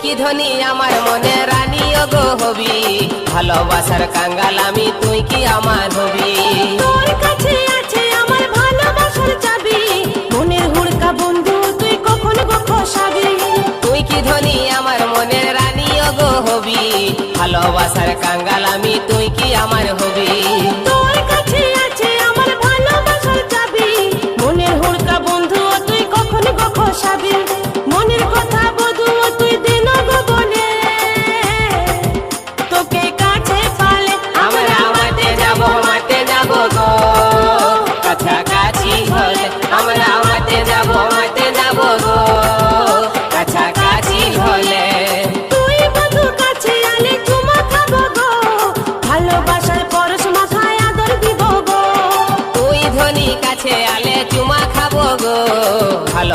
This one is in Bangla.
কি ধনী আমার মনে রানী গো হবি, ভালোবাসার কাঙ্গাল আমি তুই কি আমার হবি। তোর কাছে আছে আমার ভালোবাসার চাবি, মনের হুড়কা বন্ধু তুই কখন গো খসাবি। তুই কি ধনী আমার মনে রানী গো হবি, ভালোবাসার কাঙ্গাল আমি তুই কি আমার হবি। তোর কাছে আছে আমার ভালোবাসার চাবি, মনের হুড়কা বন্ধু তুই কখন গো খসাবি। মনের কথা বধু তুই দিন গো বলে, তোকে কাছে পালে আমরা মাঠে যাব গো, কাছাকাছি হলে আমরা মাঠে যাব গো, কাছাকাছি হলে। তুই বন্ধু কাছে আলে চুমা খাবো গো, ভালোবাসার পরশ মাথায় আদর দিব গো। তুই ধনী কাছে আলে চুমা খাবো গো, ভালো